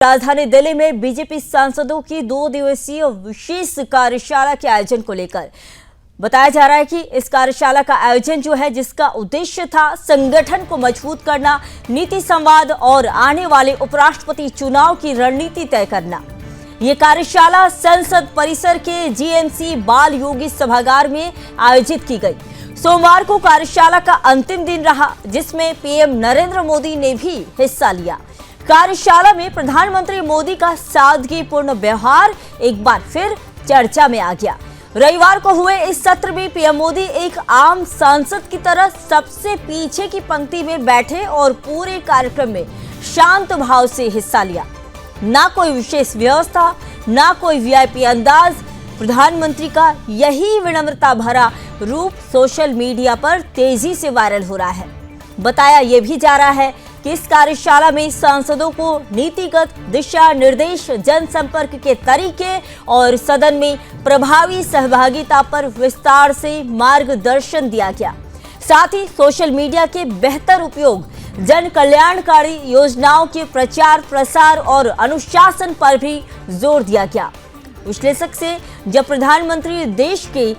राजधानी दिल्ली में बीजेपी सांसदों की 2 दिवसीय विशेष कार्यशाला के आयोजन को लेकर बताया जा रहा है कि इस कार्यशाला का आयोजन जो है, जिसका उद्देश्य था संगठन को मजबूत करना, नीति संवाद और आने वाले उपराष्ट्रपति चुनाव की रणनीति तय करना। ये कार्यशाला संसद परिसर के जीएमसी बाल योगी सभागार में आयोजित की गई। सोमवार को कार्यशाला का अंतिम दिन रहा, जिसमें पीएम नरेंद्र मोदी ने भी हिस्सा लिया। कार्यशाला में प्रधानमंत्री मोदी का सादगीपूर्ण व्यवहार एक बार फिर चर्चा में आ गया। रविवार को हुए इस सत्र में पीएम मोदी एक आम सांसद की तरह सबसे पीछे की पंक्ति में बैठे और पूरे कार्यक्रम में शांत भाव से हिस्सा लिया। ना कोई विशेष व्यवस्था, ना कोई वीआईपी अंदाज। प्रधानमंत्री का यही विनम्रता भरा रूप सोशल मीडिया पर तेजी से वायरल हो रहा है। बताया यह भी जा रहा है कि इस कार्यशाला में सांसदों को नीतिगत दिशा निर्देश, जनसंपर्क के तरीके और सदन में प्रभावी सहभागिता पर विस्तार से मार्गदर्शन दिया गया। साथ ही सोशल मीडिया के बेहतर उपयोग, जन कल्याणकारी योजनाओं के प्रचार प्रसार और अनुशासन पर भी जोर दिया गया। विश्लेषक से जब प्रधानमंत्री देश के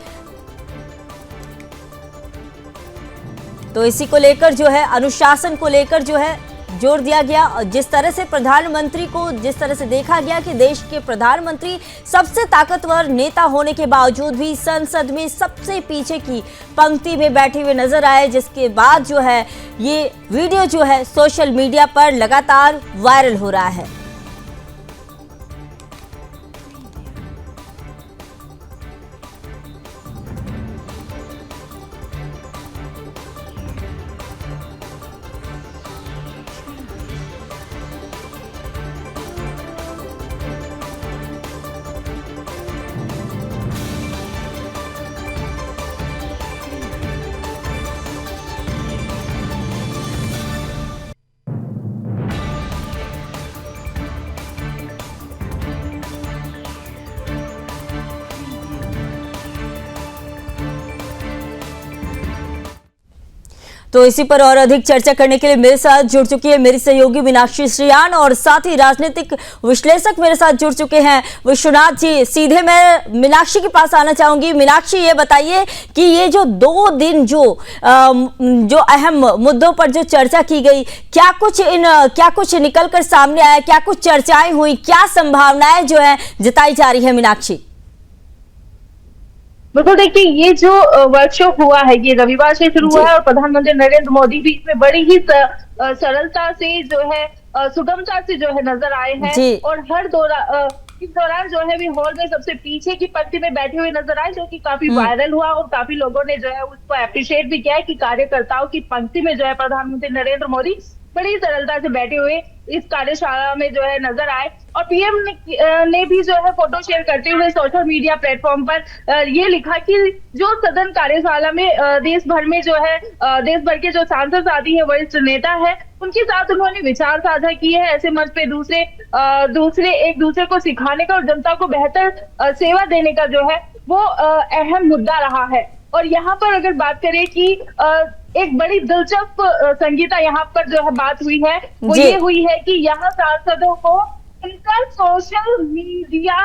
तो इसी को लेकर जो है, अनुशासन को लेकर जो है जोर दिया गया। और जिस तरह से प्रधानमंत्री को जिस तरह से देखा गया कि देश के प्रधानमंत्री सबसे ताकतवर नेता होने के बावजूद भी संसद में सबसे पीछे की पंक्ति में बैठे हुए नजर आए, जिसके बाद जो है ये वीडियो जो है सोशल मीडिया पर लगातार वायरल हो रहा है। तो इसी पर और अधिक चर्चा करने के लिए मेरे साथ जुड़ चुकी है मेरी सहयोगी मीनाक्षी श्रीयान और साथ ही राजनीतिक विश्लेषक मेरे साथ जुड़ चुके हैं विश्वनाथ जी। सीधे मैं मीनाक्षी के पास आना चाहूंगी। मीनाक्षी, ये बताइए कि ये जो 2 दिन जो अहम मुद्दों पर जो चर्चा की गई, क्या कुछ निकल कर सामने आया, क्या कुछ चर्चाएं हुई, क्या संभावनाएं जो है जताई जा रही है मीनाक्षी? बिल्कुल, देखिए ये जो वर्कशॉप हुआ है ये रविवार से शुरू हुआ है और प्रधानमंत्री नरेंद्र मोदी भी इसमें बड़ी ही सरलता से जो है, सुगमता से जो है नजर आए हैं और इस दौरान जो है भी हॉल में सबसे पीछे की पंक्ति में बैठे हुए नजर आए, जो कि काफी वायरल हुआ और काफी लोगों ने जो है उसको अप्रिशिएट भी किया है कि कार्यकर्ताओं की पंक्ति में जो है प्रधानमंत्री नरेंद्र मोदी बड़ी सरलता से बैठे हुए इस कार्यशाला में जो है नजर आए। और पीएम ने भी जो है फोटो शेयर करते हुए सोशल मीडिया प्लेटफॉर्म पर ये लिखा कि जो सदन कार्यशाला में देश भर में जो है देश भर के जो सांसद साथी है, वरिष्ठ नेता है, उनके साथ उन्होंने विचार साझा किए हैं। ऐसे मंच पे दूसरे एक दूसरे को सिखाने का और जनता को बेहतर सेवा देने का जो है वो अहम मुद्दा रहा है। और यहाँ पर अगर बात करें कि एक बड़ी दिलचस्प संगीता यहाँ पर जो है बात हुई है, वो ये हुई है कि यहाँ सांसदों को उनका सोशल मीडिया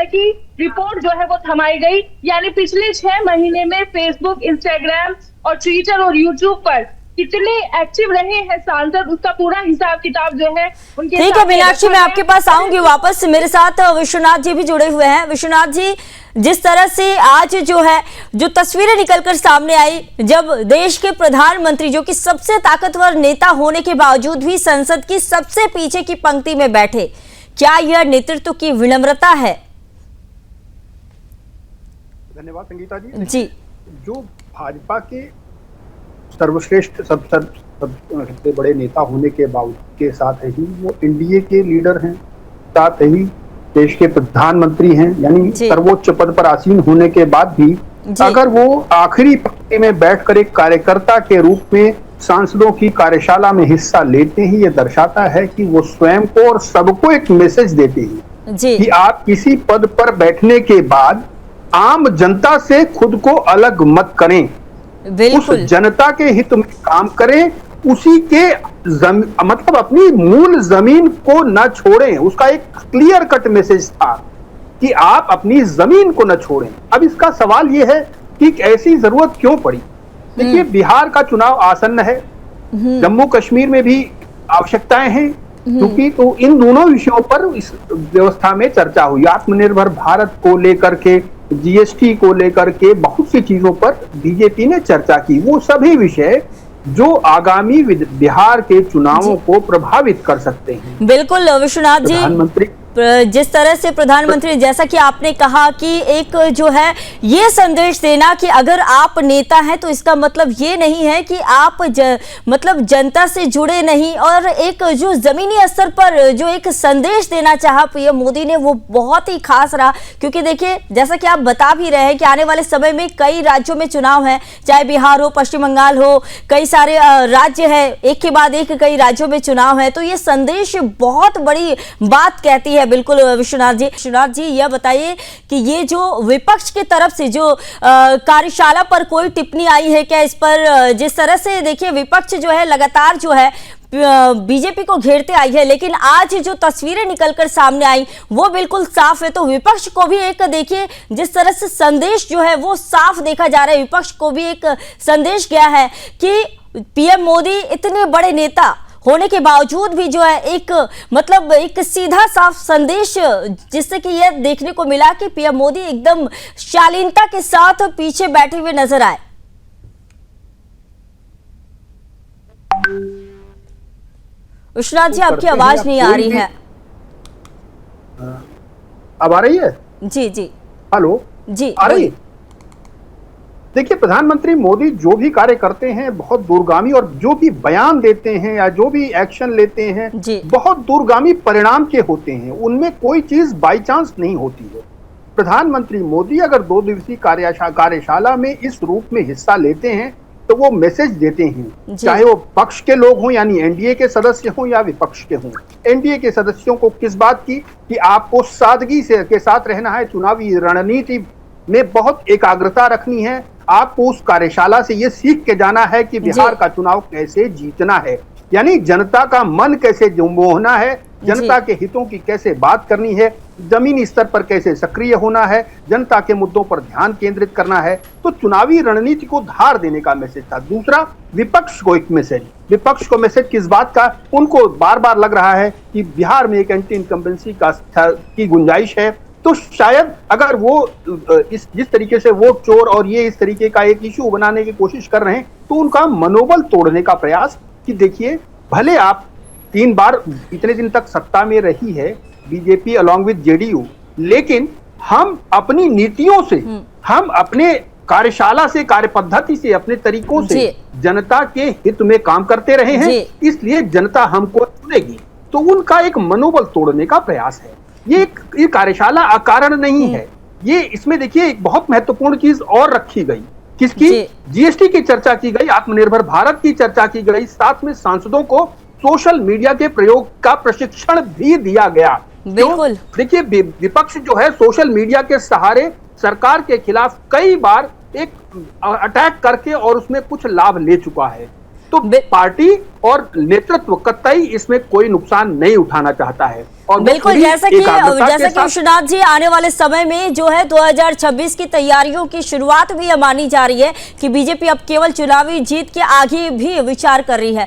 की रिपोर्ट जो है वो थमाई गई। यानी पिछले 6 महीने में फेसबुक, इंस्टाग्राम और ट्विटर और यूट्यूब पर कितने एक्टिव रहे हैं सांसद, उसका पूरा हिसाब किताब जो है उनके। ठीक है मीनाक्षी, मैं आपके पास आऊंगी वापस। मेरे साथ विश्वनाथ जी भी जुड़े हुए हैं। विश्वनाथ जी, जिस तरह से आज जो तस्वीरें निकलकर सामने आई, जब देश के प्रधानमंत्री जो कि सबसे ताकतवर नेता होने के बावजूद भी संसद की सबसे पीछे की पंक्ति में बैठे, क्या यह नेतृत्व की विनम्रता है? धन्यवाद संगीता जी। जी, जो भाजपा के सर्वश्रेष्ठ सबसे बड़े नेता होने के बावजूद के साथ ही वो एनडीए के लीडर हैं, साथ ही देश के प्रधानमंत्री हैं, यानी सर्वोच्च पद पर आसीन होने के बाद भी अगर वो आखिरी पंक्ति में बैठकर एक कार्यकर्ता के रूप में सांसदों की कार्यशाला में हिस्सा लेते हैं, ये दर्शाता है कि वो स्वयं को और सबको एक मैसेज देते हैं कि आप किसी पद पर बैठने के बाद आम जनता से खुद को अलग मत करें, उस जनता के हित में काम करें, उसी के मतलब अपनी मूल जमीन को न छोड़ें, उसका एक क्लियर कट मैसेज था कि आप अपनी जमीन को न छोड़ें। अब इसका सवाल यह है कि ऐसी जरूरत क्यों पड़ी। देखिए, बिहार का चुनाव आसन्न है, जम्मू कश्मीर में भी आवश्यकताएं हैं, क्योंकि तो इन दोनों विषयों पर इस व्यवस्था में चर्चा हुई। आत्मनिर्भर भारत को लेकर के, जीएसटी को लेकर के, बहुत सी चीजों पर बीजेपी ने चर्चा की। वो सभी विषय जो आगामी बिहार के चुनावों को प्रभावित कर सकते हैं। बिल्कुल विश्वनाथ जी, प्रधानमंत्री जिस तरह से प्रधानमंत्री, जैसा कि आपने कहा कि एक जो है ये संदेश देना कि अगर आप नेता हैं तो इसका मतलब ये नहीं है कि आप मतलब जनता से जुड़े नहीं, और एक जो जमीनी स्तर पर जो एक संदेश देना चाहा पीएम मोदी ने वो बहुत ही खास रहा। क्योंकि देखिए, जैसा कि आप बता भी रहे हैं कि आने वाले समय में कई राज्यों में चुनाव है, चाहे बिहार हो, पश्चिम बंगाल हो, कई सारे राज्य है, एक के बाद एक कई राज्यों में चुनाव है, तो ये संदेश बहुत बड़ी बात कहती है। बिल्कुल विश्वनाथ जी, यह बताइए कि ये जो विपक्ष की तरफ से जो कार्यशाला पर कोई टिप्पणी आई है क्या इस पर? जिस तरह से देखिए विपक्ष जो है लगातार जो है बीजेपी को घेरते आई है, लेकिन आज जो तस्वीरें निकलकर सामने आई वो बिल्कुल साफ है। तो विपक्ष को भी एक देखिए जिस तरह से संदेश जो है वो साफ देखा जा रहा है, विपक्ष को भी एक संदेश गया है कि पीएम मोदी इतने बड़े नेता होने के बावजूद भी जो है एक मतलब एक सीधा साफ संदेश, जिससे कि यह देखने को मिला कि पीएम मोदी एकदम शालीनता के साथ पीछे बैठे हुए नजर आए। विश्वनाथ जी, आपकी आवाज नहीं आ रही है। अब आ रही है? जी जी, हेलो जी आ रही है? देखिए, प्रधानमंत्री मोदी जो भी कार्य करते हैं बहुत दूरगामी, और जो भी बयान देते हैं या जो भी एक्शन लेते हैं बहुत दूरगामी परिणाम के होते हैं, उनमें कोई चीज बाई चांस नहीं होती है। प्रधानमंत्री मोदी अगर 2 दिवसीय कार्यशाला में इस रूप में हिस्सा लेते हैं तो वो मैसेज देते हैं, चाहे वो पक्ष के लोग हों यानी एनडीए के सदस्य हों या विपक्ष के हों। एनडीए के सदस्यों को किस बात की कि आपको सादगी से के साथ रहना है, चुनावी रणनीति में बहुत एकाग्रता रखनी है, आपको उस कार्यशाला से ये सीख के जाना है कि बिहार का चुनाव कैसे जीतना है, यानी जनता का मन कैसे मोहना है, जनता के हितों की कैसे बात करनी है, जमीनी स्तर पर कैसे सक्रिय होना है, जनता के मुद्दों पर ध्यान केंद्रित करना है। तो चुनावी रणनीति को धार देने का मैसेज था। दूसरा, विपक्ष को एक मैसेज, विपक्ष को मैसेज किस बात का? उनको बार बार लग रहा है कि बिहार में एक एंटी इनकम्बेंसी की गुंजाइश है, तो शायद अगर वो जिस तरीके से वोट चोर और ये इस तरीके का एक इश्यू बनाने की कोशिश कर रहे हैं, तो उनका मनोबल तोड़ने का प्रयास कि देखिए, भले आप 3 बार इतने दिन तक सत्ता में रही है बीजेपी अलॉन्ग विद जेडीयू, लेकिन हम अपनी नीतियों से, हम अपने कार्यशाला से, कार्य पद्धति से, अपने तरीकों से जनता के हित में काम करते रहे हैं, इसलिए जनता हमको चुनेगी। तो उनका एक मनोबल तोड़ने का प्रयास है। ये कार्यशाला अकारण नहीं है। ये इसमें देखिए एक बहुत महत्वपूर्ण चीज और रखी गई, किसकी? जीएसटी की चर्चा की गई, आत्मनिर्भर भारत की चर्चा की गई, साथ में सांसदों को सोशल मीडिया के प्रयोग का प्रशिक्षण भी दिया गया। बिल्कुल। देखिए, विपक्ष जो है सोशल मीडिया के सहारे सरकार के खिलाफ कई बार एक अटैक करके और उसमें कुछ लाभ ले चुका है। तो पार्टी और नेतृत्व कतई इसमें कोई नुकसान नहीं उठाना चाहता है। और बिल्कुल, जैसा कि विश्वनाथ जी, आने वाले समय में जो है 2026 की तैयारियों की शुरुआत भी मानी जा रही है कि बीजेपी अब केवल चुनावी जीत के आगे भी विचार कर रही है।